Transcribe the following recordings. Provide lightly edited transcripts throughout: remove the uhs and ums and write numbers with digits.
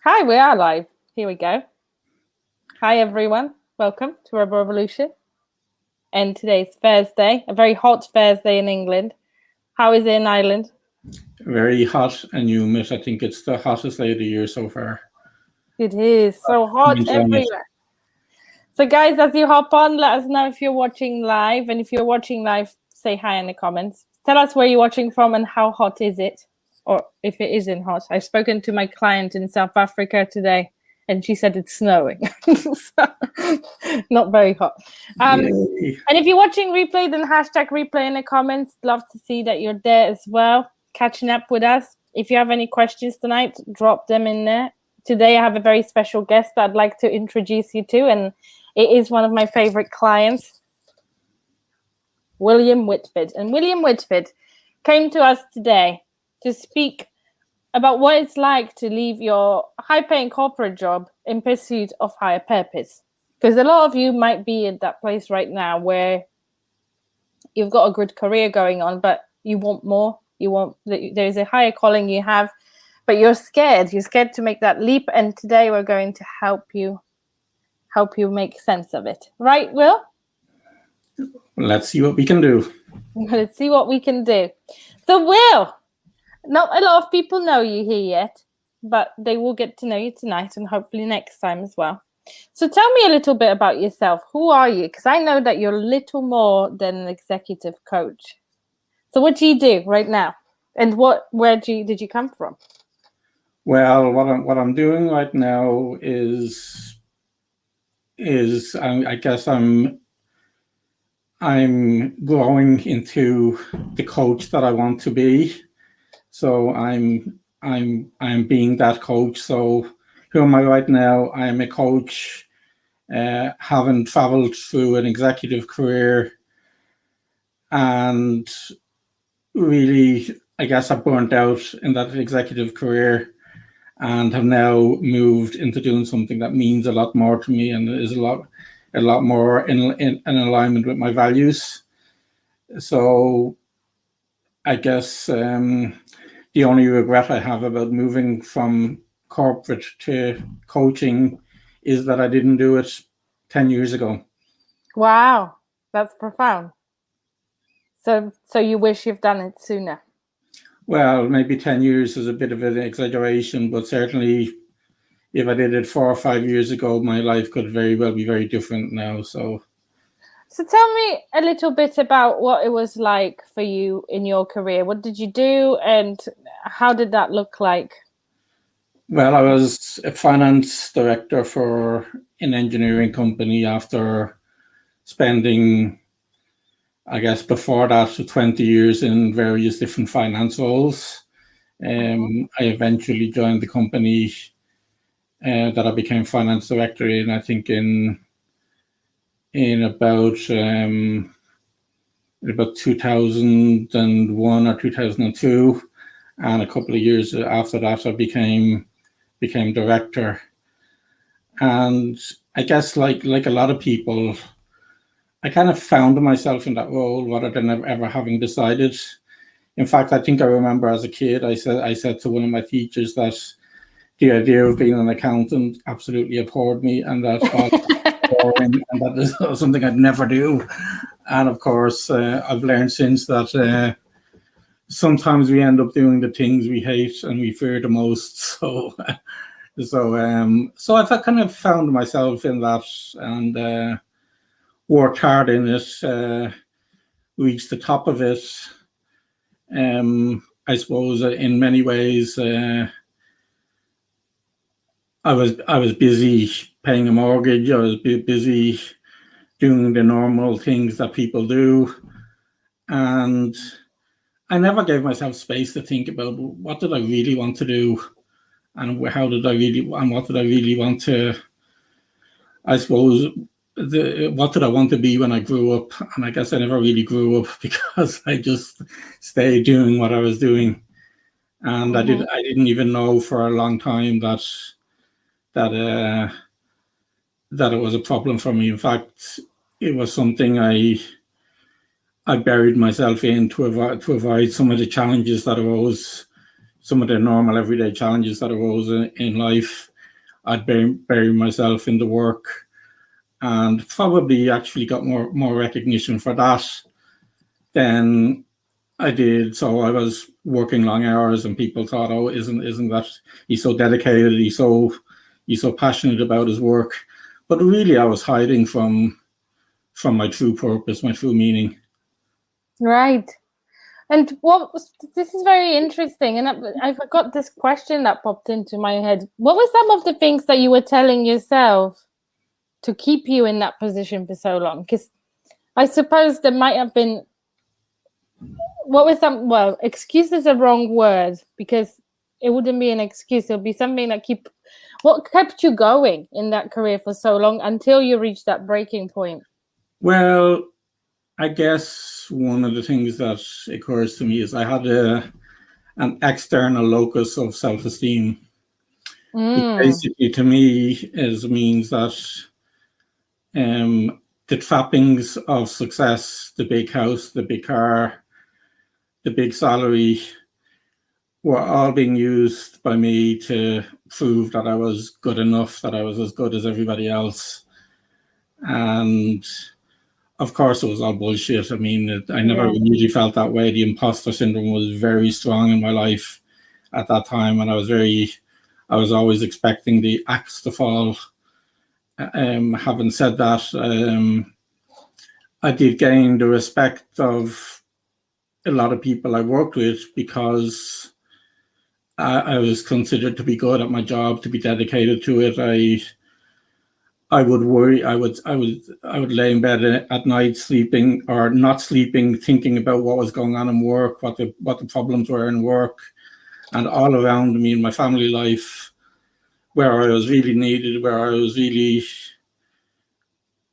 Hi, we are live. Here we go. Hi, everyone. Welcome to Rebel Revolution. And today's Thursday, a very hot Thursday in England. How is it in Ireland? Very hot and humid. I think it's the hottest day of the year so far. It is so hot everywhere. So, guys, as you hop on, let us know if you're watching live. And if you're watching live, say hi in the comments. Tell us where you're watching from and how hot is it, or if it isn't hot. I've spoken to my client in South Africa today, and she said it's snowing. So, not very hot. And if you're watching replay, then hashtag replay in the comments. Love to see that you're there as well, catching up with us. If you have any questions tonight, drop them in there. Today, I have a very special guest that I'd like to introduce you to, and it is one of my favorite clients, William Whitford. And William Whitford came to us today to speak about what it's like to leave your high-paying corporate job in pursuit of higher purpose. Because a lot of you might be in that place right now where you've got a good career going on, but you want more. There's a higher calling you have, but you're scared. You're scared to make that leap. And today we're going to help you make sense of it. Right, Will? Let's see what we can do. Let's see what we can do. So, Will, not a lot of people know you here yet, but they will get to know you tonight and hopefully next time as well. So tell me a little bit about yourself. Who are you? Because I know that you're a little more than an executive coach. So what do you do right now? And where did you come from? Well, what I'm doing right now is I guess I'm growing into the coach that I want to be. So I'm being that coach. So who am I right now? I am a coach, having traveled through an executive career, and really, I guess I burnt out in that executive career, and have now moved into doing something that means a lot more to me and is a lot more in alignment with my values. So I guess the only regret I have about moving from corporate to coaching is that I didn't do it 10 years ago. Wow, that's profound. So you wish you've done it sooner? Well, maybe 10 years is a bit of an exaggeration, but certainly if I did it 4 or 5 years ago, my life could very well be very different now. So tell me a little bit about what it was like for you in your career. What did you do and how did that look like? Well, I was a finance director for an engineering company after spending, I guess, before that, 20 years in various different finance roles. I eventually joined the company that I became finance director in, I think in about 2001 or 2002, and a couple of years after that, I became director. And I guess like a lot of people, I kind of found myself in that role rather than ever having decided. In fact, I think I remember as a kid, I said to one of my teachers that the idea of being an accountant absolutely abhorred me, and that boring, and that is something I'd never do. And of course, I've learned since that sometimes we end up doing the things we hate and we fear the most. So I kind of found myself in that and worked hard in it, reached the top of it. I suppose in many ways, I was busy paying a mortgage. I was busy doing the normal things that people do, and I never gave myself space to think about what did I really want to do, and what did I really want to. I suppose what did I want to be when I grew up? And I guess I never really grew up because I just stayed doing what I was doing, and I didn't even know for a long time that it was a problem for me. In fact, it was something I buried myself in to avoid some of the challenges that arose, some of the normal everyday challenges that arose in life. I'd bury myself in the work, and probably actually got more recognition for that than I did. So I was working long hours, and people thought, "Oh, isn't that he's so dedicated? He's so passionate about his work." But really, I was hiding from my true purpose, my true meaning. Right. And this is very interesting, and I got this question that popped into my head. What were some of the things that you were telling yourself to keep you in that position for so long? Because I suppose there might have been, excuse is a wrong word, because it wouldn't be an excuse. It would be something that what kept you going in that career for so long until you reached that breaking point? Well, I guess one of the things that occurs to me is I had an external locus of self-esteem. Which basically, to me, means that the trappings of success, the big house, the big car, the big salary, were all being used by me to prove that I was good enough, that I was as good as everybody else. And of course, it was all bullshit. I mean, I never really felt that way. The imposter syndrome was very strong in my life at that time, and I was always expecting the axe to fall. Having said that, I did gain the respect of a lot of people I worked with because I was considered to be good at my job, to be dedicated to it. I would worry. I would lay in bed at night, sleeping or not sleeping, thinking about what was going on in work, what the problems were in work, and all around me in my family life, where I was really needed, where I was really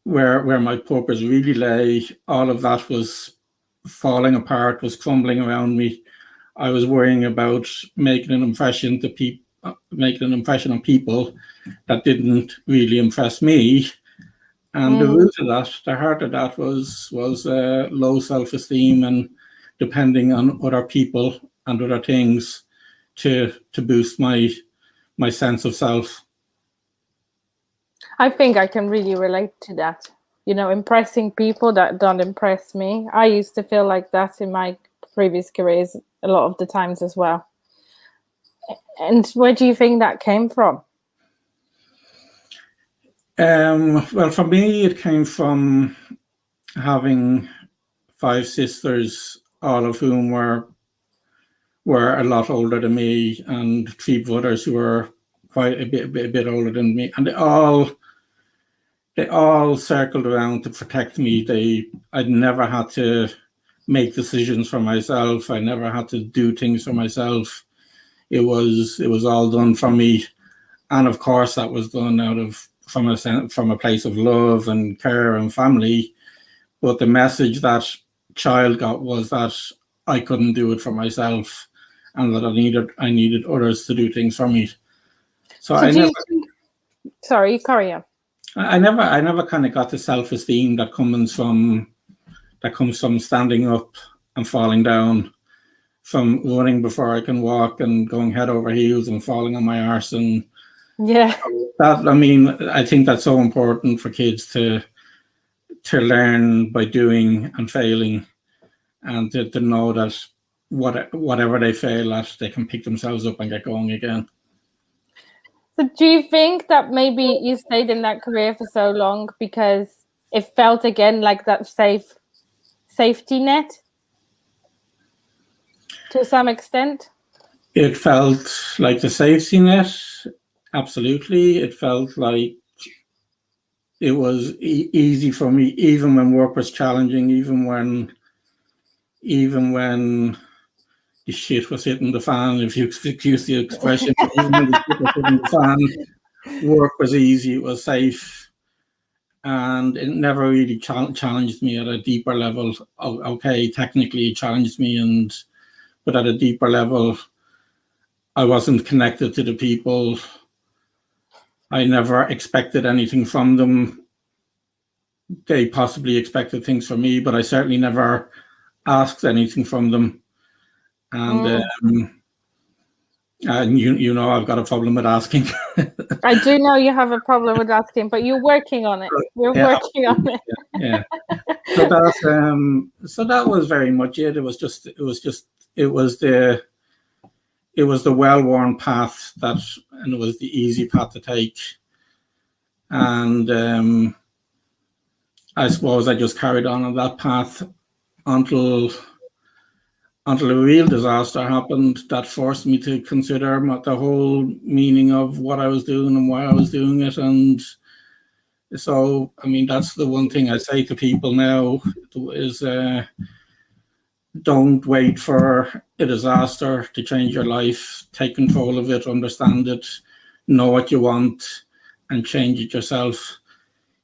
where my purpose really lay. All of that was falling apart, was crumbling around me. I was worrying about making an impression on people that didn't really impress me. And the root of that, the heart of that was low self-esteem and depending on other people and other things to boost my sense of self. I think I can really relate to that. Impressing people that don't impress me. I used to feel like that in my previous careers a lot of the times as well. And where do you think that came from? Well, for me, it came from having 5 sisters, all of whom were a lot older than me, and 3 brothers who were quite a bit older than me, and they all circled around to protect me. I'd never had to make decisions for myself. I never had to do things for myself. It was all done for me, and of course that was done from a place of love and care and family. But the message that child got was that I couldn't do it for myself, and that I needed others to do things for me. Sorry, carry on. I never kind of got the self-esteem that comes from standing up and falling down, from running before I can walk and going head over heels and falling on my arse. And I think that's so important for kids to learn by doing and failing, and to know that whatever they fail at, they can pick themselves up and get going again. So do you think that maybe you stayed in that career for so long because it felt again like that safety net to some extent? It felt like the safety net, absolutely. It felt like it was easy for me, even when work was challenging, even when the shit was hitting the fan, if you excuse the expression. Even when the shit was hitting the fan, work was easy, it was safe, and it never really challenged me at a deeper level. Okay, technically it challenged me, but at a deeper level, I wasn't connected to the people. I never expected anything from them. They possibly expected things from me, but I certainly never asked anything from them. And And you know I've got a problem with asking. I do know you have a problem with asking, but you're working on it. You're Yeah, working on it. yeah. So that was very much it. It was the well-worn path and it was the easy path to take. And I suppose I just carried on that path until a real disaster happened that forced me to consider the whole meaning of what I was doing and why I was doing it. And so, I mean, that's the one thing I say to people now is don't wait for a disaster to change your life. Take control of it, understand it, know what you want, and change it yourself.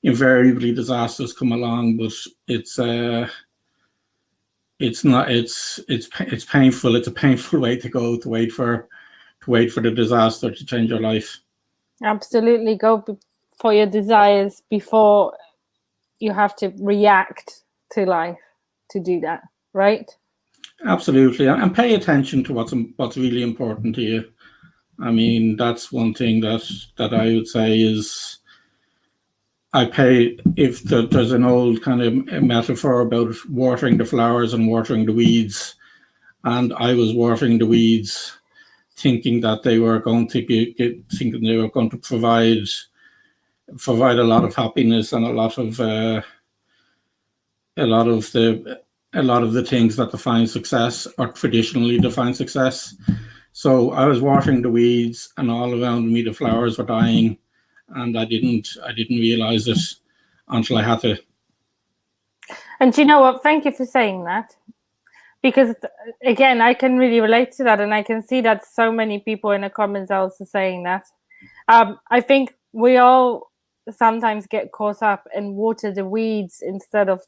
Invariably, disasters come along, but it's painful. It's a painful way to go, to wait for the disaster to change your life. Absolutely, go for your desires before you have to react to life to do that, right? Absolutely, and pay attention to what's really important to you. I mean, that's one thing that I would say is if there's an old kind of metaphor about watering the flowers and watering the weeds, and I was watering the weeds thinking that they were going to provide a lot of happiness and a lot of the things that define success or traditionally define success. So I was watering the weeds, and all around me the flowers were dying, and I didn't realize it until I had to. And you know what? Thank you for saying that, because again, I can really relate to that, and I can see that so many people in the comments are also saying that. I think we all sometimes get caught up and water the weeds instead of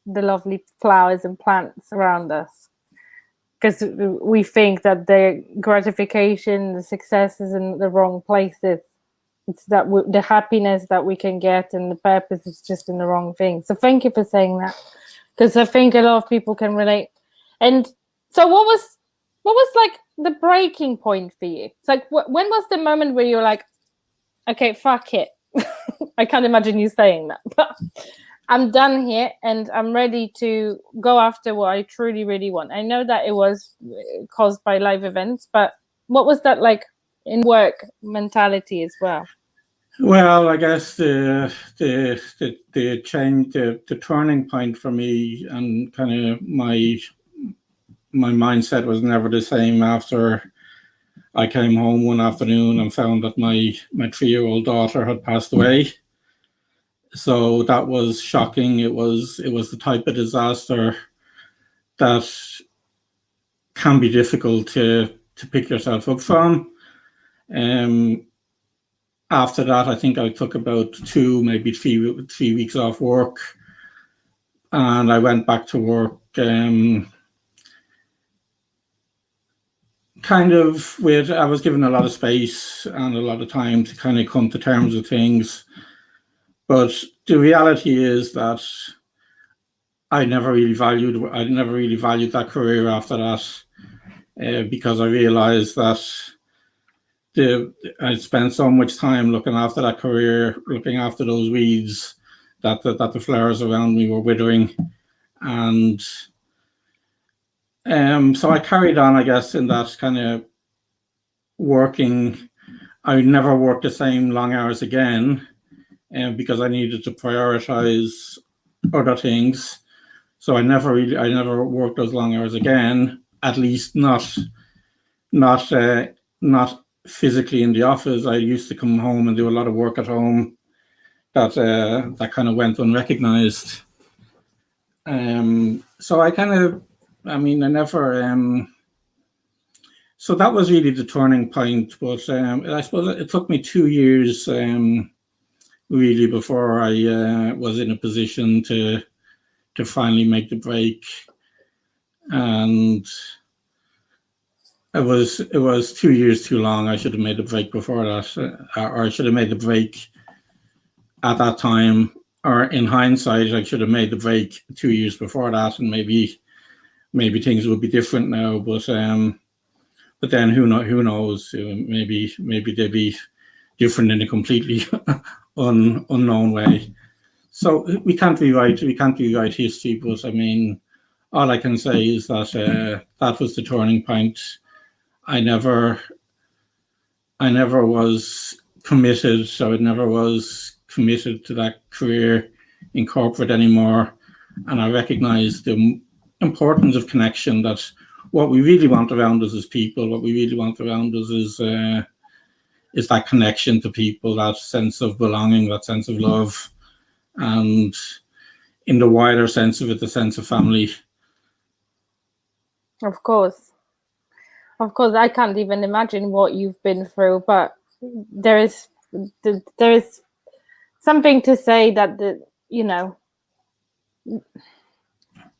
the lovely flowers and plants around us, because we think that the gratification, the success is in the wrong places. It's that the happiness that we can get and the purpose is just in the wrong thing. So thank you for saying that, because I think a lot of people can relate. And so what was like the breaking point for you? It's like, when was the moment where you're like, okay, fuck it. I can't imagine you saying that, but I'm done here and I'm ready to go after what I truly, really want. I know that it was caused by live events, but what was that like in work mentality as well? Well, I guess the change, the turning point for me, and kind of my mindset was never the same after I came home one afternoon and found that my 3-year-old daughter had passed away. So that was shocking. It was the type of disaster that can be difficult to pick yourself up from. After that, I think I took about 2, maybe 3 weeks off work, and I went back to work. I was given a lot of space and a lot of time to kind of come to terms with things. But the reality is that I never really valued that career after that, because I realized that I spent so much time looking after that career, looking after those weeds, that the flowers around me were withering. And so I carried on, I guess, in that kind of working. I never worked the same long hours again, because I needed to prioritize other things. So I never worked those long hours again. At least not physically in the office. I used to come home and do a lot of work at home that kind of went unrecognized. So I never. So that was really the turning point. But I suppose it took me 2 years, really, before I was in a position to finally make the break. And it was 2 years too long. I should have made the break before that, or I should have made the break at that time. Or in hindsight, I should have made the break 2 years before that, and maybe things would be different now. But But then who knows? Maybe they'd be different in a completely unknown way. So we can't rewrite history. But I mean, all I can say is that that was the turning point. I never was committed, so I never was committed to that career in corporate anymore. And I recognize the importance of connection, that what we really want around us is people. What we really want around us is that connection to people, that sense of belonging, that sense of love, and in the wider sense of it, the sense of family. Of course, I can't even imagine what you've been through, but there is something to say that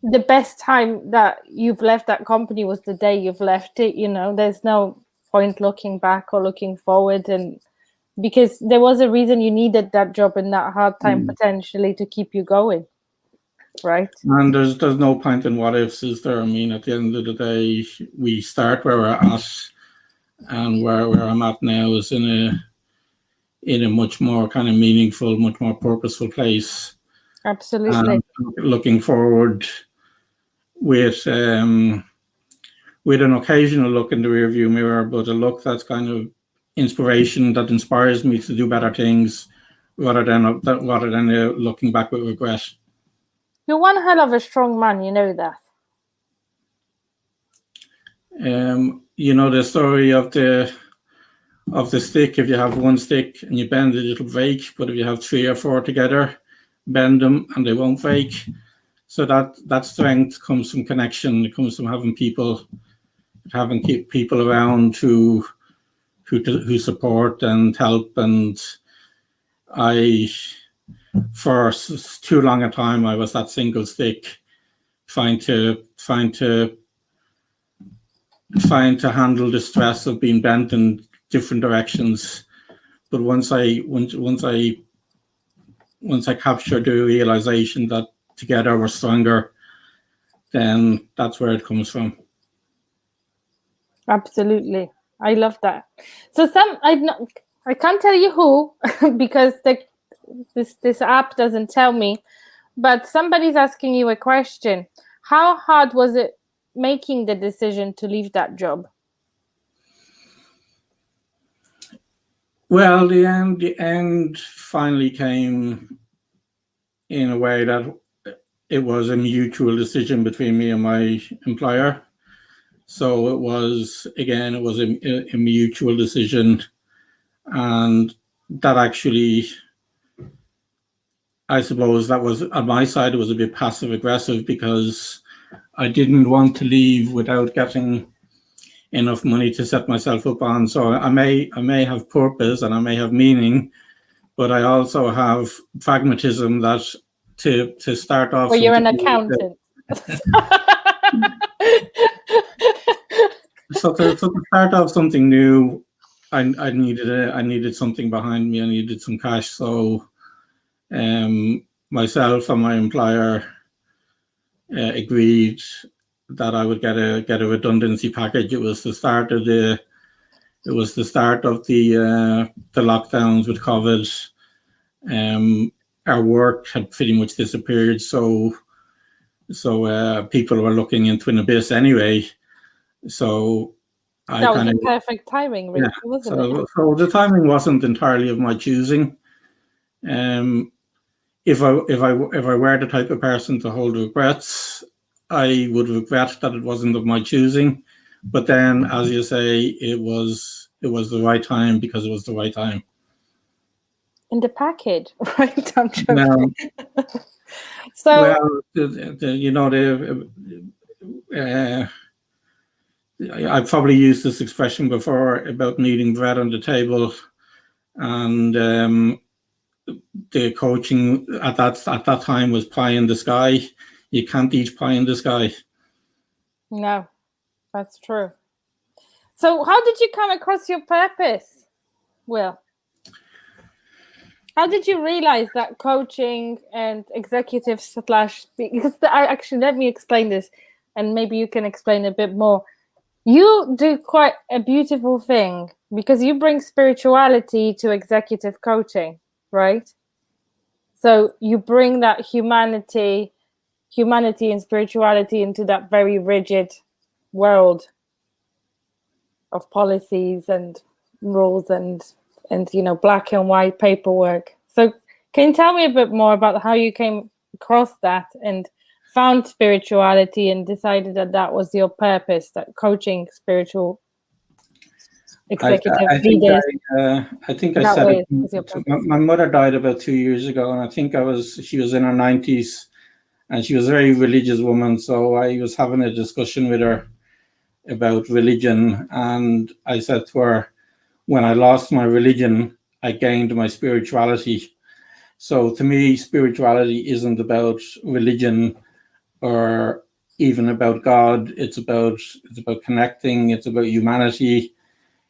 the best time that you've left that company was the day you've left it. There's no point looking back or looking forward, and because there was a reason you needed that job in that hard time potentially to keep you going, right? And there's no point in what ifs, is there? I mean, at the end of the day, we start where we're at, and where I'm at now is in a much more kind of meaningful, much more purposeful place. Absolutely. And looking forward with an occasional look in the rearview mirror, but a look that's kind of inspiration, that inspires me to do better things, rather than looking back with regret. You're one hell of a strong man, you know that. The story of the stick. If you have one stick and you bend it, it'll break. But if you have 3 or 4 together, bend them and they won't break. So that strength comes from connection. It comes from having people around who support and help. And for too long a time, I was that single stick, trying to handle the stress of being bent in different directions. But once I captured the realization that together we're stronger, then that's where it comes from. Absolutely, I love that. So I can't tell you who because this app doesn't tell me, but somebody's asking you a question. How hard was it making the decision to leave that job? Well, the end finally came in a way that it was a mutual decision between me and my employer. So it was a mutual decision, and that actually, I suppose that was, on my side, it was a bit passive aggressive, because I didn't want to leave without getting enough money to set myself up on. So I may have purpose and I may have meaning, but I also have pragmatism, that to start off. Well, you're an accountant. So to start off something new, I needed something behind me. I needed some cash. So myself and my employer agreed that I would get a redundancy package. It was the start of the lockdowns with COVID. Our work had pretty much disappeared, so people were looking into an abyss anyway. So that was the perfect timing, really, wasn't it? So the timing wasn't entirely of my choosing. If I were the type of person to hold regrets, I would regret that it wasn't of my choosing. But then, as you say, it was the right time, because it was the right time. In the package, right? I'm joking. No. So, well, I've probably used this expression before about needing bread on the table, and the coaching at that time was pie in the sky. You can't eat pie in the sky. No, that's true. So how did you come across your purpose, Will? How did you realize that coaching and executive / because actually, let me explain this, and maybe you can explain a bit more. You do quite a beautiful thing because you bring spirituality to executive coaching, right? So you bring that humanity and spirituality into that very rigid world of policies and rules and black and white paperwork. So can you tell me a bit more about how you came across that and found spirituality and decided that was your purpose, that coaching spiritual executive leaders? I think I that said way it. is your purpose. My mother died about 2 years ago, and I think she was in her 90s, and she was a very religious woman. So I was having a discussion with her about religion, and I said to her, when I lost my religion, I gained my spirituality. So to me, spirituality isn't about religion or even about God. It's about connecting. It's about humanity.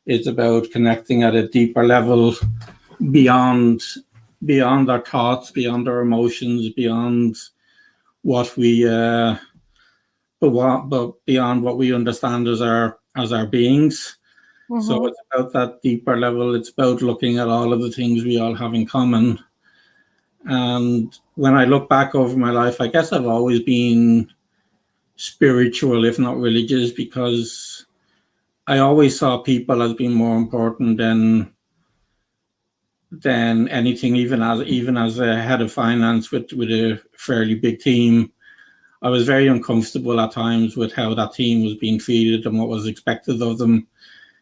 It's about connecting at a deeper level beyond our thoughts, beyond our emotions, beyond what we but beyond what we understand as our beings. Mm-hmm. So it's about that deeper level. It's about looking at all of the things we all have in common. And when I look back over my life, I guess I've always been spiritual, if not religious, because I always saw people as being more important than anything. Even as a head of finance with a fairly big team, I was very uncomfortable at times with how that team was being treated and what was expected of them,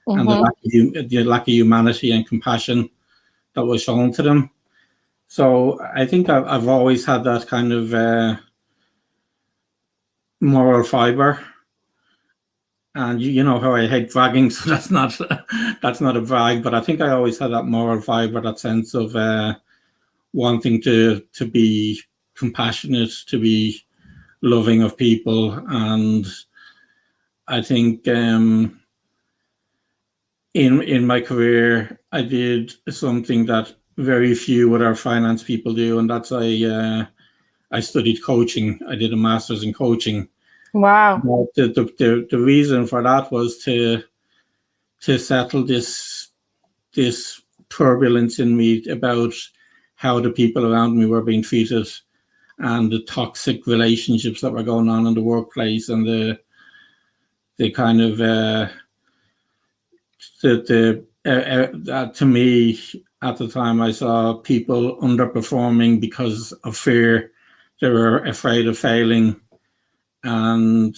and the lack of humanity and compassion that was shown to them. So I think I've always had that kind of moral fiber. And you know how I hate bragging, so that's not a brag. But I think I always had that moral fiber, that sense of wanting to be compassionate, to be loving of people. And I think in my career, I did something that very few other finance people do, and that's I studied coaching. I did a master's in coaching. Wow. But the reason for that was to settle this turbulence in me about how the people around me were being treated, and the toxic relationships that were going on in the workplace, and the kind of to me at the time, I saw people underperforming because of fear. They were afraid of failing, and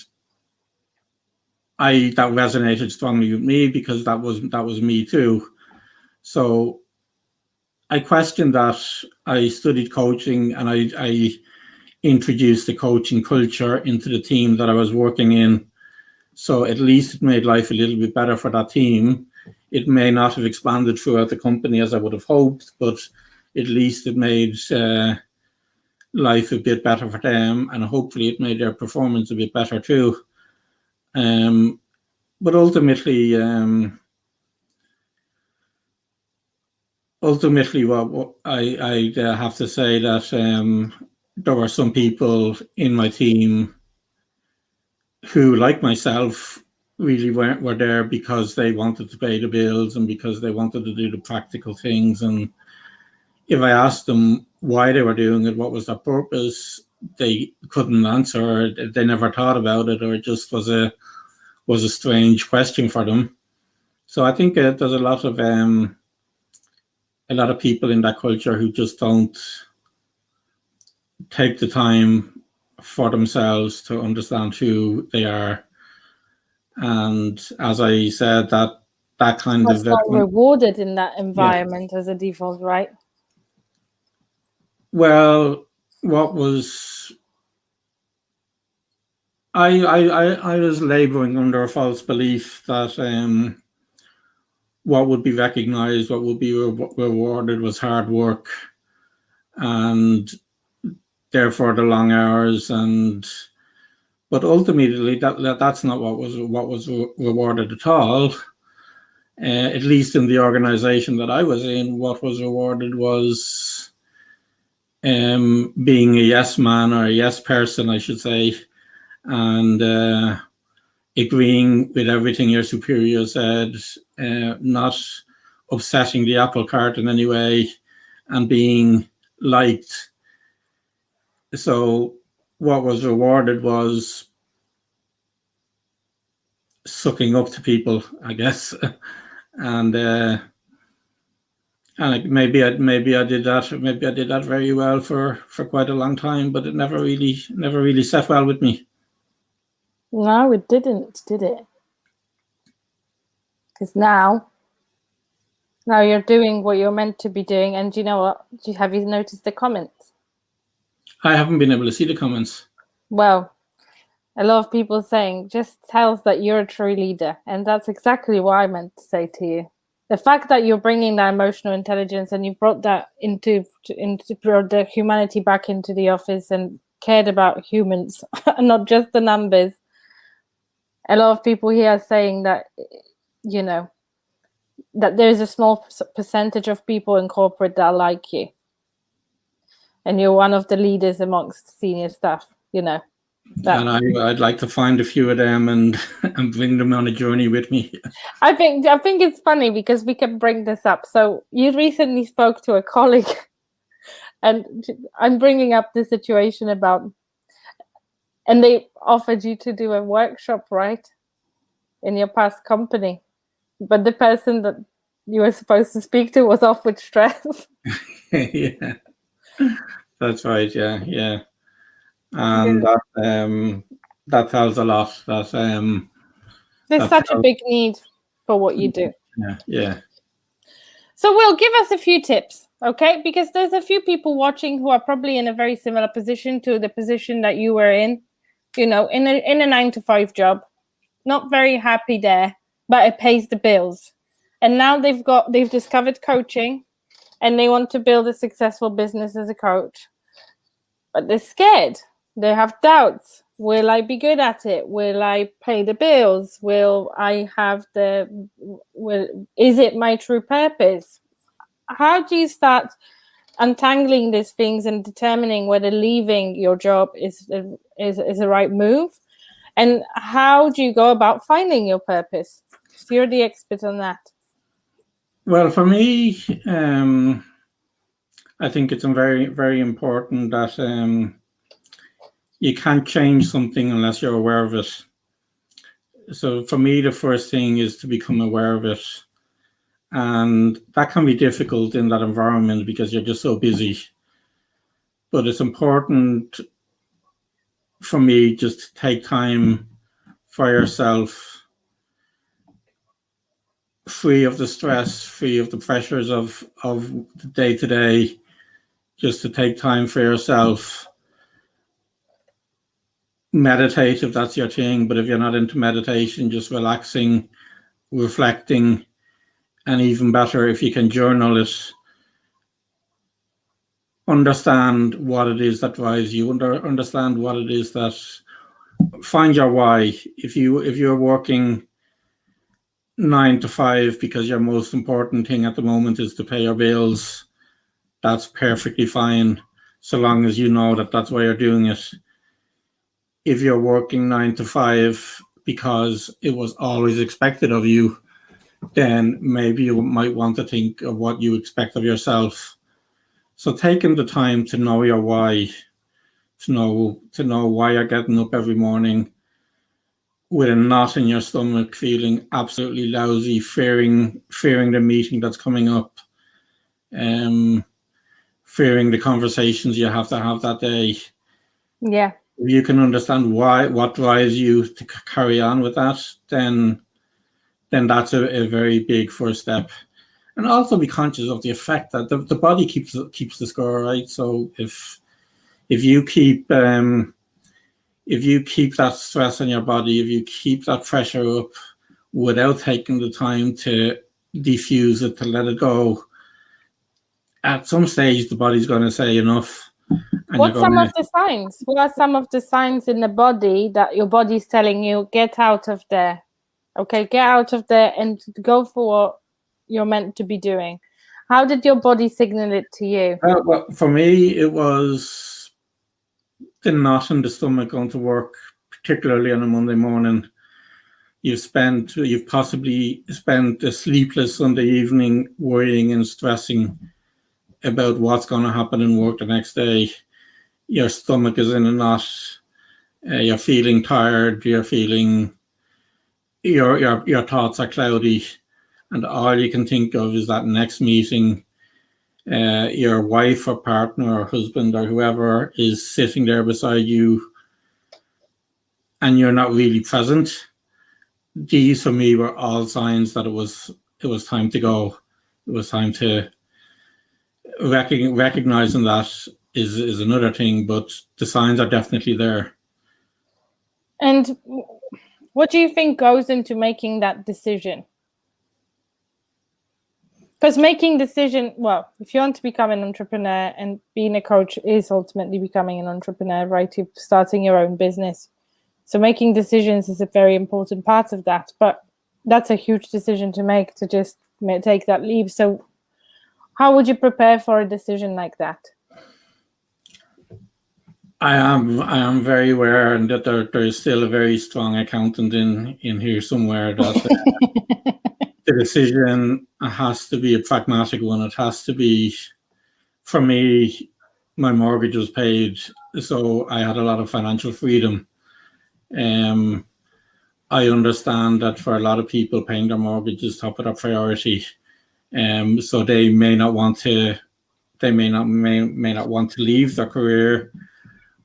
that resonated strongly with me because that was me too. So I questioned that. I studied coaching, and I introduced the coaching culture into the team that I was working in. So at least it made life a little bit better for that team. It may not have expanded throughout the company as I would have hoped, but at least it made life a bit better for them, and hopefully it made their performance a bit better too. But ultimately, what I have to say that there were some people in my team who, like myself, really were there because they wanted to pay the bills and because they wanted to do the practical things. And if I asked them why they were doing it, what was their purpose, they couldn't answer. They never thought about it, or it just was a strange question for them. So I think there's a lot of people in that culture who just don't take the time for themselves to understand who they are. And as I said, that kind That's of not rewarded in that environment as a default, right? Well, what was I was laboring under a false belief that what would be recognized, what would be rewarded was hard work, and therefore the long hours. But ultimately, that's not what was rewarded at all. At least in the organization that I was in, what was rewarded was being a yes man, or a yes person, I should say, and agreeing with everything your superior said, not upsetting the apple cart in any way, and being liked. So what was rewarded was sucking up to people, I guess, and maybe I did that. Maybe I did that very well for quite a long time, but it never really sat well with me. No, it didn't, did it? Because now you're doing what you're meant to be doing, and you know what? Have you noticed the comments? I haven't been able to see the comments. Well, a lot of people saying just tells that you're a true leader, and that's exactly what I meant to say to you. The fact that you're bringing that emotional intelligence and you brought that brought the humanity back into the office and cared about humans, not just the numbers. A lot of people here are saying that, you know, that there's a small percentage of people in corporate that like you, and you're one of the leaders amongst senior staff, you know. And I'd like to find a few of them and bring them on a journey with me. I think it's funny because we can bring this up. So you recently spoke to a colleague, and I'm bringing up the situation about, and they offered you to do a workshop, right, in your past company, but the person that you were supposed to speak to was off with stress. Yeah, that's right. Yeah. And that tells a lot. There's such a big need for what you do. Yeah. So Will, give us a few tips, okay? Because there's a few people watching who are probably in a very similar position to the position that you were in, you know, in a 9-to-5 job, not very happy there, but it pays the bills. And now they've discovered coaching, and they want to build a successful business as a coach. But they're scared. They have doubts. Will I be good at it? Will I pay the bills? Is it my true purpose? How do you start untangling these things and determining whether leaving your job is the right move? And how do you go about finding your purpose? So you're the expert on that. Well, for me, I think it's very, very important that you can't change something unless you're aware of it. So for me, the first thing is to become aware of it. And that can be difficult in that environment because you're just so busy. But it's important for me just to take time for yourself, free of the stress, free of the pressures of the day-to-day, just to take time for yourself. Meditate if that's your thing, but if you're not into meditation, just relaxing, reflecting, and even better if you can journal it. Understand what it is that drives you. Understand what it is that find your why. If you're working 9-to-5 because your most important thing at the moment is to pay your bills, that's perfectly fine, so long as you know that that's why you're doing it. If you're working 9-to-5 because it was always expected of you, then maybe you might want to think of what you expect of yourself. So taking the time to know your why, to know why you're getting up every morning with a knot in your stomach, feeling absolutely lousy, fearing the meeting that's coming up, fearing the conversations you have to have that day. Yeah. If you can understand what drives you to carry on with that, then that's a very big first step. And also be conscious of the effect that the body keeps the score, right? So if you keep that stress on your body, if you keep that pressure up without taking the time to diffuse it, to let it go, at some stage the body's going to say enough. What are some of the signs? What are some of the signs in the body that your body's telling you, get out of there? Okay, get out of there and go for what you're meant to be doing. How did your body signal it to you? Well, for me, it was the knot in the stomach going to work, particularly on a Monday morning. you've possibly spent a sleepless Sunday evening worrying and stressing about what's going to happen in work the next day. Your stomach is in a knot. You're feeling tired. You're feeling your thoughts are cloudy, and all you can think of is that next meeting. Your wife or partner or husband or whoever is sitting there beside you, and you're not really present. These for me were all signs that it was time to go. It was time to recognizing that is another thing, but the signs are definitely there. And what do you think goes into making that decision? Because making decision, well, if you want to become an entrepreneur, and being a coach is ultimately becoming an entrepreneur, right? You're starting your own business. So making decisions is a very important part of that. But that's a huge decision to make, to just take that leap. So how would you prepare for a decision like that? I am very aware, and that there is still a very strong accountant in here somewhere, that the decision has to be a pragmatic one. It has to be, for me, my mortgage was paid, so I had a lot of financial freedom. I understand that for a lot of people, paying their mortgage is top of their priority. So they may not want to leave their career,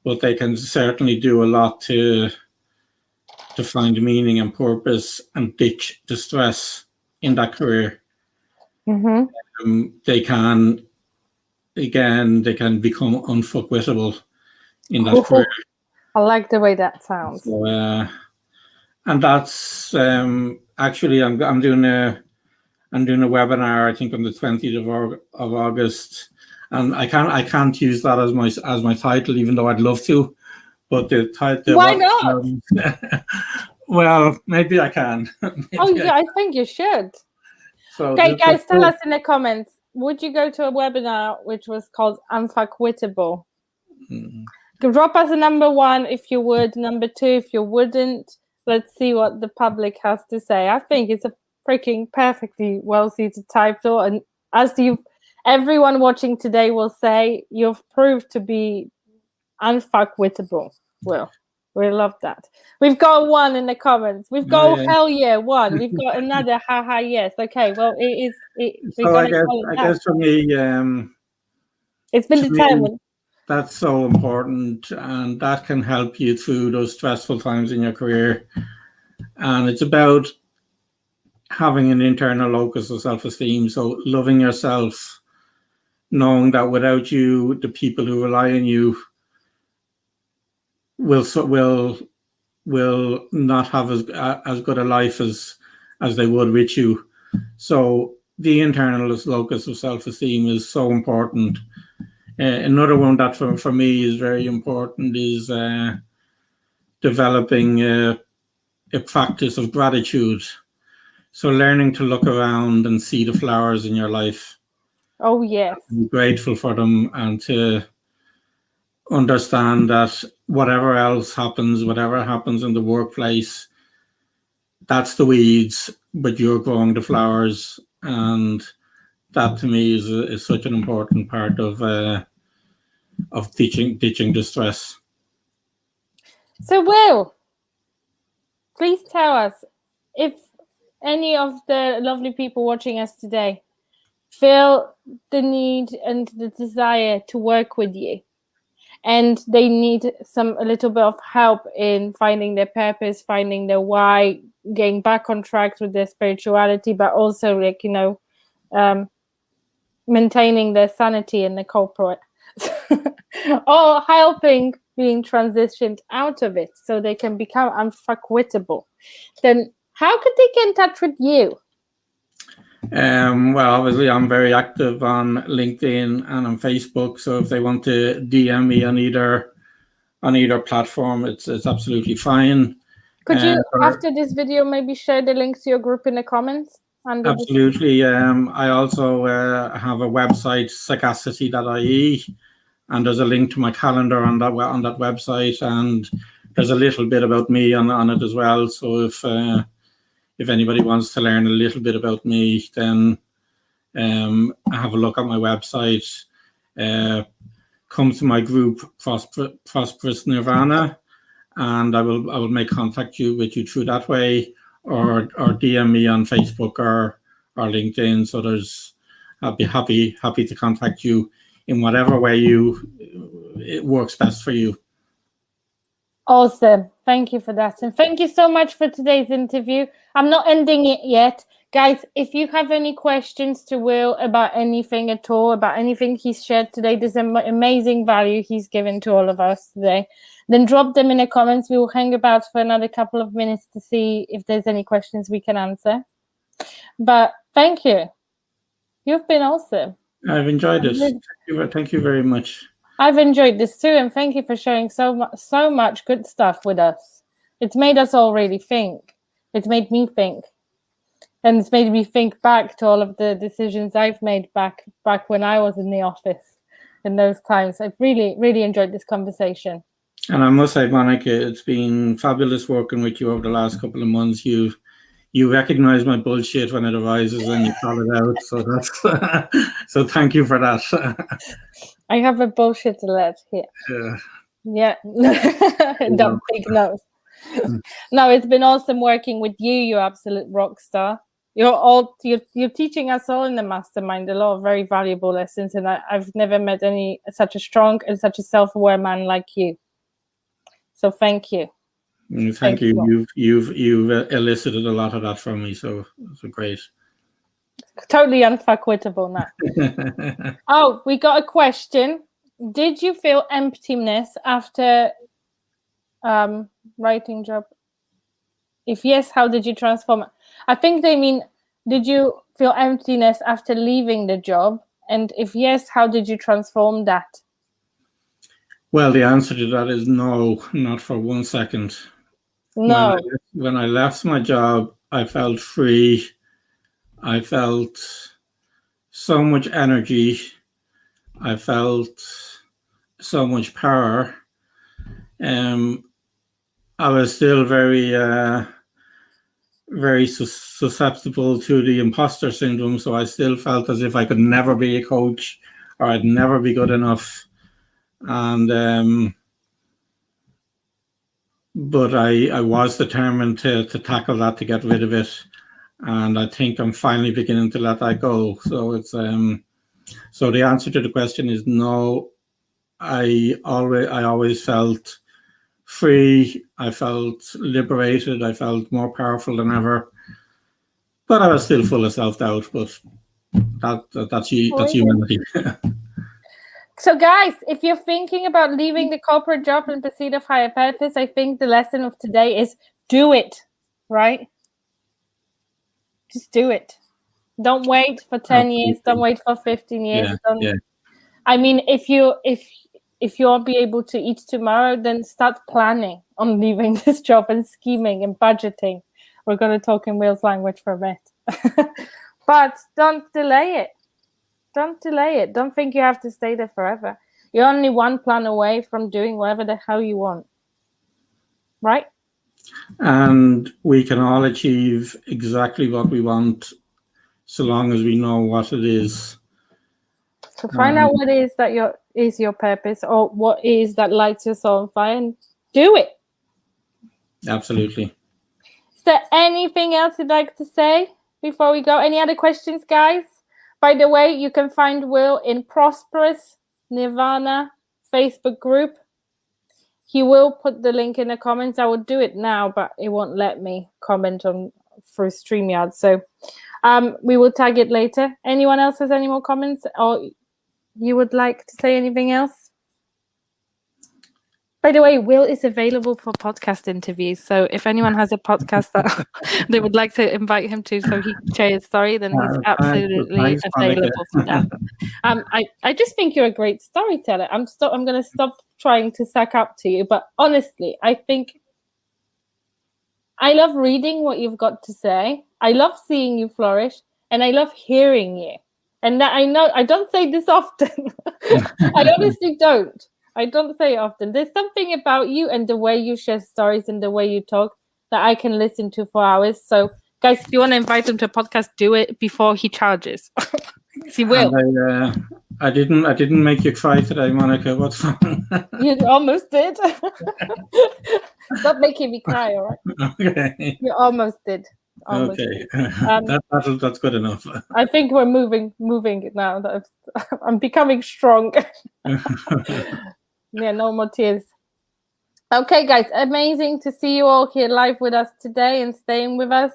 but they can certainly do a lot to find meaning and purpose and ditch the stress in that career. Mm-hmm. They can become unfuckwittable in that career. I like the way that sounds. So, and that's actually I'm doing a webinar, I think, on the 20th of August, and I can't use that as my title, even though I'd love to. But the title. Why not? Well, maybe I can. Yeah, I think you should. So okay, guys, tell us in the comments, would you go to a webinar which was called Unfuckwittable? Drop us a number 1 if you would, number 2 if you wouldn't. Let's see what the public has to say. I think it's a freaking perfectly well-suited title, and as everyone watching today will say, you've proved to be unfuckwittable. Well, we love that. We've got 1 in the comments. We've got hell yeah 1. We've got another haha yes. Okay, well So I guess for me, it's been determined. That's so important, and that can help you through those stressful times in your career. And it's about having an internal locus of self-esteem. So loving yourself, knowing that without you, the people who rely on you will not have as good a life as they would with you. So the internal locus of self-esteem is so important. Another one that for me is very important is developing a practice of gratitude. So learning to look around and see the flowers in your life. Oh, yes. Be grateful for them, and to understand that whatever happens in the workplace, that's the weeds, but you're growing the flowers. And that to me is such an important part of ditching the stress. So Will, please tell us if any of the lovely people watching us today feel the need and the desire to work with you, and they need a little bit of help in finding their purpose, finding their why, getting back on track with their spirituality, but also maintaining their sanity in the corporate or helping being transitioned out of it so they can become unfuckwittable, then how could they get in touch with you? Well, obviously I'm very active on LinkedIn and on Facebook, so if they want to DM me on either platform, it's absolutely fine. Could you, after this video, maybe share the links to your group in the comments? Absolutely. I also have a website, sagacity.ie, and there's a link to my calendar on that website, and there's a little bit about me on it as well. So if anybody wants to learn a little bit about me, then have a look at my website. Come to my group, Prosperous Nirvana, and I will make contact with you through that way, or DM me on Facebook or LinkedIn. So I'll be happy to contact you in whatever way it works best for you. Awesome. Thank you for that. And thank you so much for today's interview. I'm not ending it yet. Guys, if you have any questions to Will about anything at all, about anything he's shared today, this amazing value he's given to all of us today, then drop them in the comments. We will hang about for another couple of minutes to see if there's any questions we can answer. But thank you. You've been awesome. I've enjoyed this. Thank you very much. I've enjoyed this too, and thank you for sharing so much good stuff with us. It's made us all really think. It's made me think. And it's made me think back to all of the decisions I've made back when I was in the office in those times. I've really, really enjoyed this conversation. And I must say, Monika, it's been fabulous working with you over the last couple of months. You recognize my bullshit when it arises and you call it out. So that's so thank you for that. I have a bullshit alert here. Yeah. Don't take notes. No, it's been awesome working with you. You're absolute rock star. You're teaching us all in the mastermind a lot of very valuable lessons, and I've never met such a strong and such a self-aware man like you. So thank you. Thank you. You've elicited a lot of that from me, so great. Totally unfuckwittable now. Oh, we got a question. Did you feel emptiness after writing job? If yes, how did you transform it? I think they mean, did you feel emptiness after leaving the job? And if yes, how did you transform that? Well, the answer to that is no, not for 1 second. No. When I left my job, I felt free. I felt so much energy. I felt so much power. I was still very susceptible to the imposter syndrome, so I still felt as if I could never be a coach or I'd never be good enough. And but I was determined to tackle that, to get rid of it, and I think I'm finally beginning to let that go. So it's so the answer to the question is no. I always felt free. I felt liberated. I felt more powerful than ever. But I was still full of self-doubt. But that's humanity. So guys, if you're thinking about leaving the corporate job in pursuit of higher purpose, I think the lesson of today is do it, right? Just do it. Don't wait for 10 years. Don't wait for 15 years. Yeah. I mean, if you'll be able to eat tomorrow, then start planning on leaving this job and scheming and budgeting. We're going to talk in Will's language for a bit. But don't delay it. Don't delay it. Don't think you have to stay there forever. You're only one plan away from doing whatever the hell you want. Right? And we can all achieve exactly what we want so long as we know what it is. So find out what it is your purpose, or what is that lights your soul on fire, and do it. Absolutely. Is there anything else you'd like to say before we go? Any other questions, guys? By the way, you can find Will in Prosperous Nirvana Facebook group. He will put the link in the comments. I would do it now, but it won't let me comment on through StreamYard. So we will tag it later. Anyone else has any more comments, or you would like to say anything else? By the way, Will is available for podcast interviews. So if anyone has a podcast that they would like to invite him to so he can share his story, then he's absolutely available for that. I just think you're a great storyteller. I'm going to stop trying to suck up to you. But honestly, I think I love reading what you've got to say. I love seeing you flourish. And I love hearing you. And that I know I don't say this often. I honestly don't. I don't say it often. There's something about you and the way you share stories and the way you talk that I can listen to for hours. So Guys, if you want to invite him to a podcast, do it before he charges. He will. And I didn't make you cry today, Monika. What's wrong? You almost did. Stop making me cry, all right? Okay. You almost did. Almost okay. did. That's good enough. I think we're moving now. That I'm becoming strong. Yeah, no more tears. Okay, guys, amazing to see you all here live with us today and staying with us.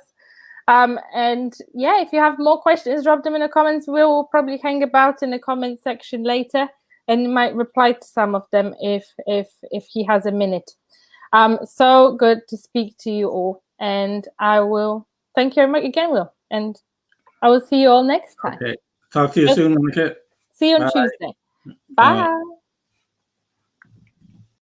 And yeah, if you have more questions, drop them in the comments. We'll probably hang about in the comment section later and might reply to some of them if he has a minute. So good to speak to you all, and I will thank you very much again, Will, and I will see you all next time. Okay. Talk to you soon, Monika. See you on Tuesday. Bye. Bye.